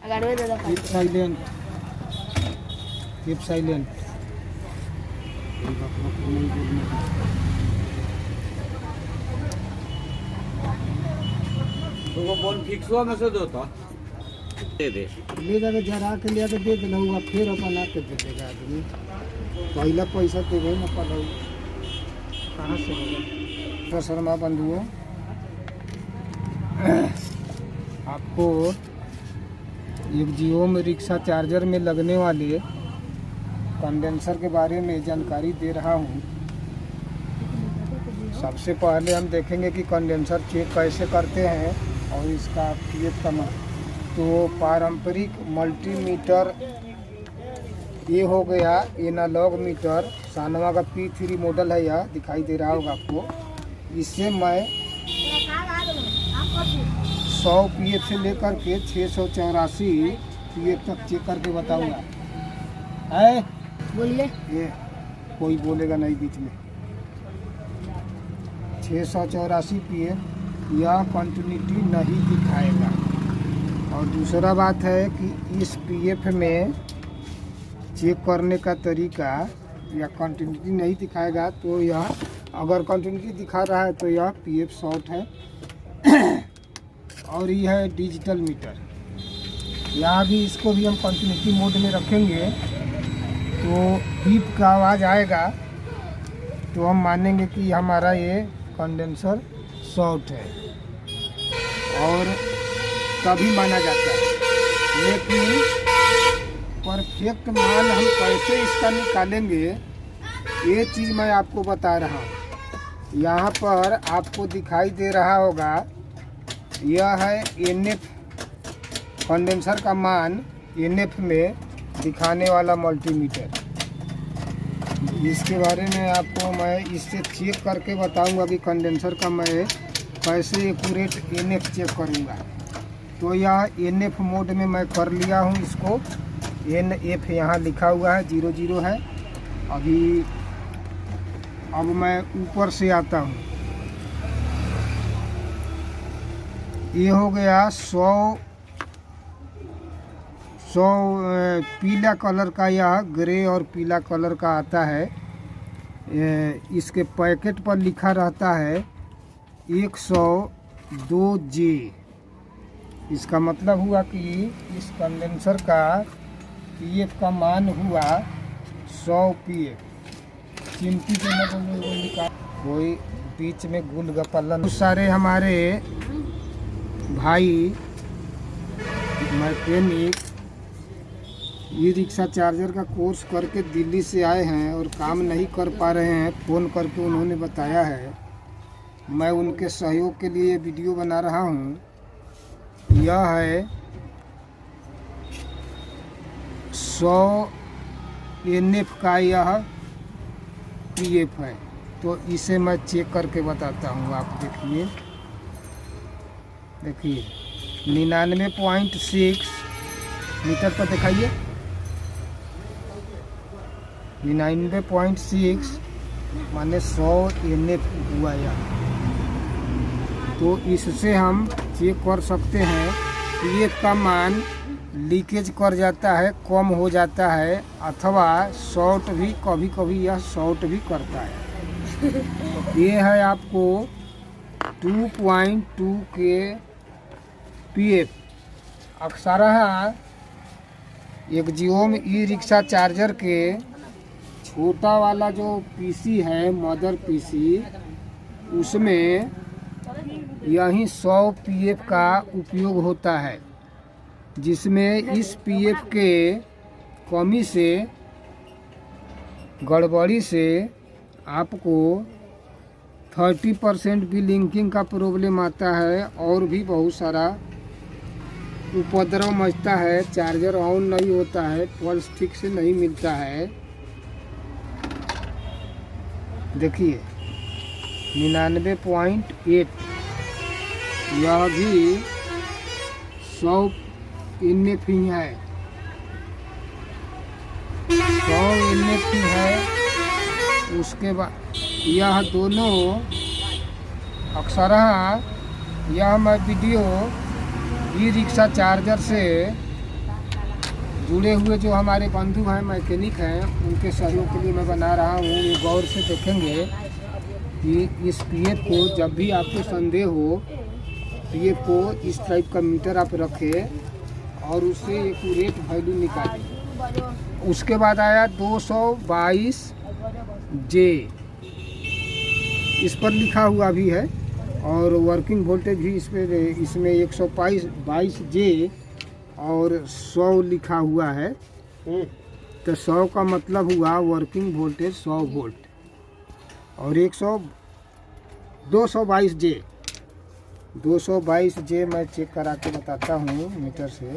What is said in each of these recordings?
Keep silent, keep silent. तो वो ball fix हुआ मैं से देता दे दे ले जाके जरा के लिया के दे देना हुआ, फिर अपन आके दे देगा आदमी। पहला पैसा देवे ना पड़ा कहाँ से होगा। तो शर्मा बंधुओं, आपको एक जियो में रिक्शा चार्जर में लगने वाले कंडेंसर के बारे में जानकारी दे रहा हूँ। सबसे पहले हम देखेंगे कि कंडेंसर चेक कैसे करते हैं और इसका पीएफ का तो पारंपरिक मल्टीमीटर ये हो गया एनालॉग मीटर। सानवा का P3 मॉडल है, यह दिखाई दे रहा होगा आपको। इससे मैं 100 पीएफ से लेकर के 684 पीएफ तक चेक करके बताऊंगा। है बोलिए। ये कोई बोलेगा नहीं बीच में। 684 पीएफ यह कंटिन्यूटी नहीं दिखाएगा। और दूसरा बात है कि इस पीएफ में चेक करने का तरीका या कंटिन्यूटी नहीं दिखाएगा, तो यह अगर कंटिन्यूटी दिखा रहा है तो यह पीएफ शॉर्ट है। और यह है डिजिटल मीटर। यहाँ भी इसको भी हम कंटिन्यूटी मोड में रखेंगे तो बीप का आवाज़ आएगा तो हम मानेंगे कि हमारा ये कंडेंसर शॉर्ट है और तभी माना जाता है। लेकिन परफेक्ट मान हम कैसे इसका निकालेंगे, ये चीज़ मैं आपको बता रहा हूँ। यहाँ पर आपको दिखाई दे रहा होगा, यह है एनएफ कंडेंसर का मान एनएफ में दिखाने वाला मल्टीमीटर। इसके बारे में आपको मैं इससे चेक करके बताऊंगा कि कंडेंसर का मैं कैसे एक्यूरेट एनएफ चेक करूंगा। तो यह एनएफ मोड में मैं कर लिया हूं इसको। एनएफ यहाँ लिखा हुआ है, 00 है। अब मैं ऊपर से आता हूँ। ये हो गया 100 पीला कलर का, यह ग्रे और पीला कलर का आता है। इसके पैकेट पर लिखा रहता है 102J। इसका मतलब हुआ कि इस कंडेंसर का पीएफ का मान हुआ 100 पीएफ। चिमटी के निकाल कोई बीच में गुलगप्पा। बहुत सारे हमारे भाई मैकेनिक ई रिक्शा चार्जर का कोर्स करके दिल्ली से आए हैं और काम नहीं कर पा रहे हैं। फ़ोन करके उन्होंने बताया है, मैं उनके सहयोग के लिए वीडियो बना रहा हूँ। यह है 100 एनएफ का यह पीएफ है, तो इसे मैं चेक करके बताता हूँ। आप देखिए 99.6 मीटर पर दिखाइए। 99.6 माने 100 एनएफ हुआ यह। तो इससे हम चेक कर सकते हैं पीएफ का मान लीकेज कर जाता है, कम हो जाता है, अथवा शॉर्ट भी कभी कभी यह शॉर्ट भी करता है। ये है आपको 2.2 के पीएफ। अक्सरहा एक जियो में ई रिक्शा चार्जर के छोटा वाला जो पीसी है, मदर पीसी, उसमें यही 100 पीएफ का उपयोग होता है, जिसमें इस पीएफ के कमी से, गड़बड़ी से आपको 30% भी लिंकिंग का प्रॉब्लम आता है और भी बहुत सारा उपद्रव मचता है। चार्जर ऑन नहीं होता है, पल्स ठीक से नहीं मिलता है। देखिए 99.8 यह भी 100 एनएफ ही है, 100 एनएफ ही है। उसके बाद यह दोनों अक्सरहा यह मैं वीडियो ई रिक्शा चार्जर से जुड़े हुए जो हमारे बंधु हैं मैकेनिक हैं उनके सहयोग के लिए मैं बना रहा हूँ। ये गौर से देखेंगे कि इस पीएफ को जब भी आपको संदेह हो, पीएफ को इस टाइप का मीटर आप रखें और उससे एक्यूरेट वैल्यू निकालें। उसके बाद आया 222 जे, इस पर लिखा हुआ भी है और वर्किंग वोल्टेज भी इसमें 122 जे और 100 लिखा हुआ है। तो 100 का मतलब हुआ वर्किंग वोल्टेज 100 वोल्ट और 222 जे। 222 जे मैं चेक करा के बताता हूँ मीटर से।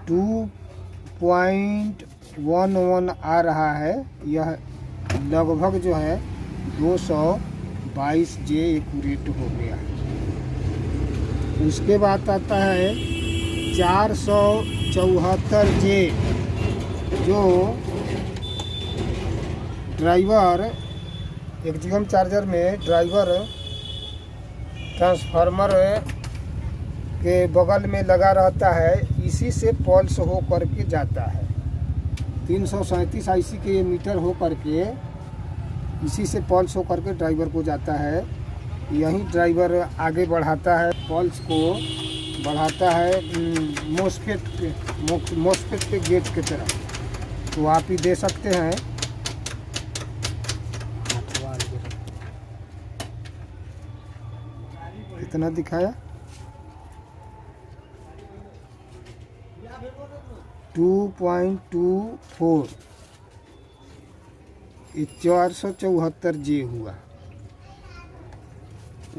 टू 2.11 आ रहा है। यह लगभग जो है 222 जे एक्यूरेट हो गया। उसके बाद आता है 474 जे, जो ड्राइवर एक्जियम चार्जर में ड्राइवर ट्रांसफार्मर के बगल में लगा रहता है, इसी से पल्स हो करके जाता है। 337 आईसी के मीटर हो करके इसी से पल्स हो करके ड्राइवर को जाता है। यही ड्राइवर आगे बढ़ाता है, पल्स को बढ़ाता है मोस्फेट के गेट की तरफ। तो आप ही दे सकते हैं। कितना दिखाया? 2.24, 474 जे हुआ।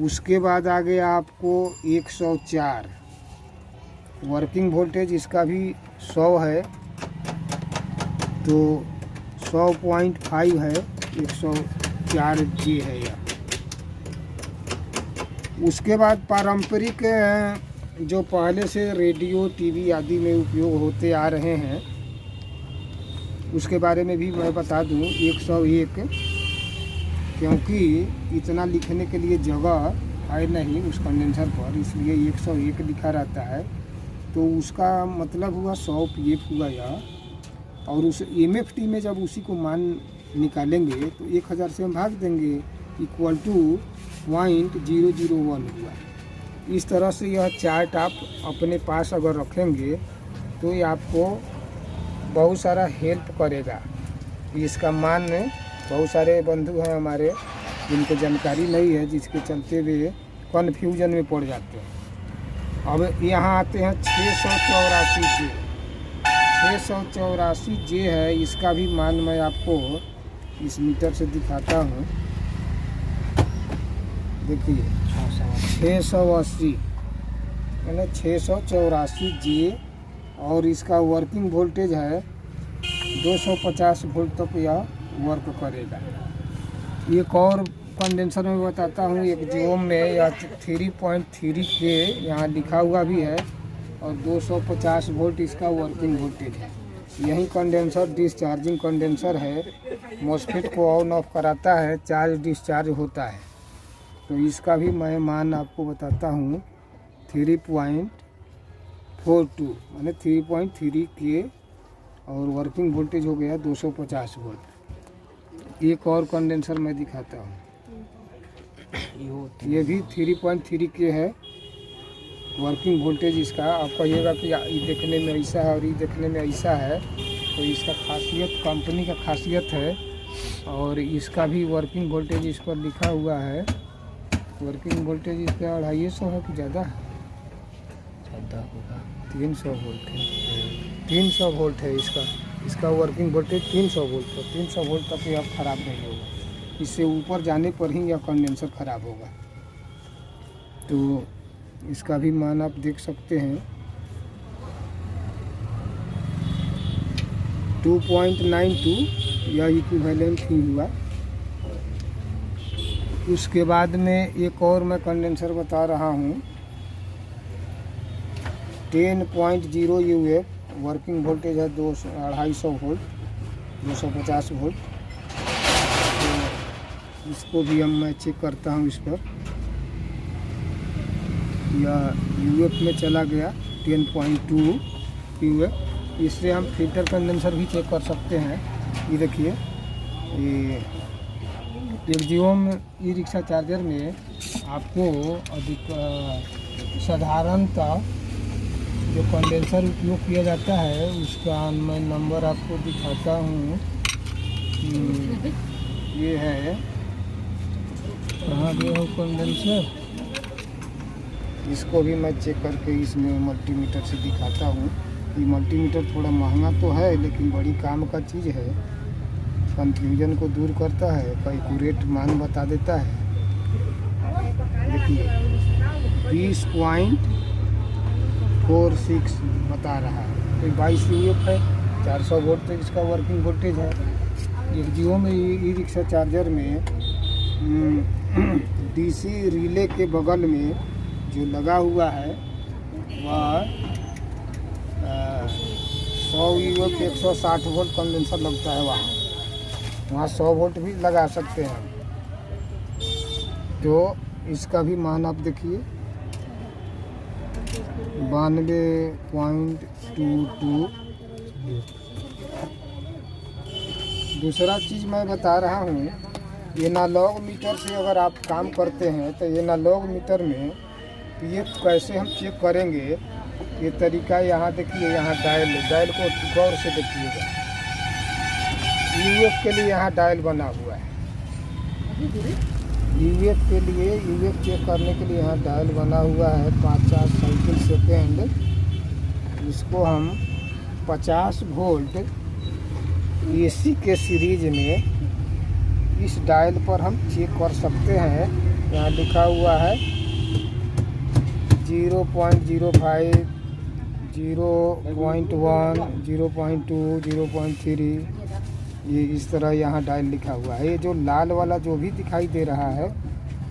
उसके बाद आ गया आपको 104 वर्किंग वोल्टेज, इसका भी 100 है तो 100.5 है, 104 जे है यह। उसके बाद पारंपरिक जो पहले से रेडियो टीवी आदि में उपयोग होते आ रहे हैं उसके बारे में भी मैं बता दूं। 101, क्योंकि इतना लिखने के लिए जगह है नहीं उस कंडेंसर पर, इसलिए 101 लिखा रहता है। तो उसका मतलब हुआ 100 पीएफ हुआ यह। और उस एमएफटी में जब उसी को मान निकालेंगे तो 1000 से हम भाग देंगे, इक्वल टू 0.001 हुआ। इस तरह से यह चार्ट आप अपने पास अगर रखेंगे तो ये आपको बहुत सारा हेल्प करेगा। इसका मान बहुत सारे बंधु हैं हमारे जिनको जानकारी नहीं है, जिसके चलते वे कन्फ्यूजन में पड़ जाते हैं। अब यहाँ आते हैं 684 जे। 684 जे है, इसका भी मान मैं आपको इस मीटर से दिखाता हूँ। देखिए 680 यानी 684 जे और इसका वर्किंग वोल्टेज है 250 वोल्ट तक यह वर्क करेगा। एक और कंडेंसर में बताता हूँ, एक जियोम में यह 3.3 के यहाँ लिखा हुआ भी है और 250 वोल्ट इसका वर्किंग वोल्टेज है। यही कंडेंसर डिस्चार्जिंग कंडेंसर है, मॉस्फेट को ऑन ऑफ कराता है, चार्ज डिस्चार्ज होता है। तो इसका भी मैं मान आपको बताता हूँ 3.42 माने 3.3 के और वर्किंग वोल्टेज हो गया 250 वोल्ट। एक और कंडेंसर मैं दिखाता हूँ, ये भी 3.3 के है वर्किंग वोल्टेज इसका। आप कहिएगा कि ये देखने में ऐसा है और ये देखने में ऐसा है, तो इसका खासियत कंपनी का खासियत है। और इसका भी वर्किंग वोल्टेज इस पर लिखा हुआ है। वर्किंग वोल्टेज इस पर 250 है कि ज़्यादा है? ज़्यादा होगा, 300 वोल्ट है। 300 वोल्ट है इसका वर्किंग वोल्टेज 300 वोल्ट है। 300 वोल्ट तक यह ख़राब नहीं होगा, इससे ऊपर जाने पर ही यह कंडेंसर ख़राब होगा। तो इसका भी मान आप देख सकते हैं 2.92, यह इक्विवेलेंट ही हुआ। उसके बाद में एक और मैं कंडेंसर बता रहा हूँ 10.0 यूएफ, वर्किंग वोल्टेज है 250 वोल्ट, 250 वोल्ट। तो इसको भी मैं चेक करता हूँ इस पर। यह यूएफ में चला गया 10.2 यूएफ। इससे हम फिल्टर कंडेंसर भी चेक कर सकते हैं। ये देखिए, ये एक्जियोम ई रिक्शा चार्जर में आपको अधिक साधारणतः जो कंडेंसर उपयोग किया जाता है उसका मैं नंबर आपको दिखाता हूँ। ये है, कहाँ गया हो कंडेंसर, इसको भी मैं चेक करके इसमें मल्टीमीटर से दिखाता हूँ। ये मल्टीमीटर थोड़ा महंगा तो है लेकिन बड़ी काम का चीज़ है, कंफ्यूजन को दूर करता है, एक्यूरेट मान बता देता है। देखिए 20.46 बता रहा है, तो 22 यूएफ है, 400 वोल्ट तक इसका वर्किंग वोल्टेज है। एक्जियो में ई रिक्शा चार्जर में डीसी रिले के बगल में जो लगा हुआ है वह 100 यूएफ 160 वोल्ट कंडेंसर लगता है। वहाँ 100 वोल्ट भी लगा सकते हैं। तो इसका भी मान आप देखिए 92.22। दूसरा चीज़ मैं बता रहा हूँ, एनालॉग मीटर से अगर आप काम करते हैं तो एनालॉग मीटर में पीएफ कैसे हम चेक करेंगे, ये तरीका यहाँ देखिए। यहाँ डायल को गौर से देखिएगा। यूएफ के लिए यहाँ डायल बना हुआ है। यूएफ के लिए, यूएफ चेक करने के लिए यहाँ डायल बना हुआ है 50 साइकिल सेकेंड। इसको हम 50 वोल्ट एसी के सीरीज में इस डायल पर हम चेक कर सकते हैं। यहाँ लिखा हुआ है 0.05, 0.1, 0.2, 0.3, ये इस तरह यहाँ डायल लिखा हुआ है। ये जो लाल वाला जो भी दिखाई दे रहा है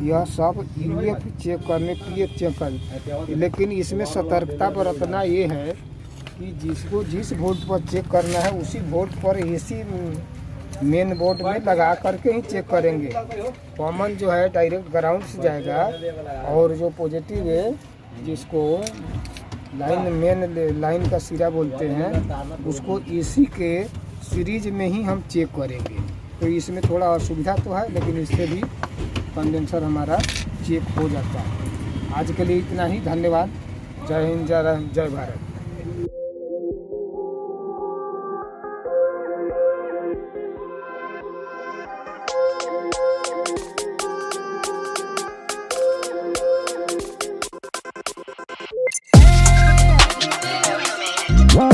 यह सब यूएफ चेक करने, पीएफ चेक कर, लेकिन इसमें सतर्कता बरतना ये है कि जिसको जिस वोल्ट पर चेक करना है उसी वोल्ट पर एसी मेन बोर्ड में लगा करके ही चेक करेंगे। कॉमन जो है डायरेक्ट ग्राउंड से जाएगा, और जो पॉजिटिव है जिसको लाइन मेन लाइन का सिरा बोलते हैं उसको एसी के सीरीज में ही हम चेक करेंगे। तो इसमें थोड़ा असुविधा तो है, लेकिन इससे भी कंडेंसर हमारा चेक हो जाता है। आज के लिए इतना ही। धन्यवाद। जय हिंद, जय भारत। Wow.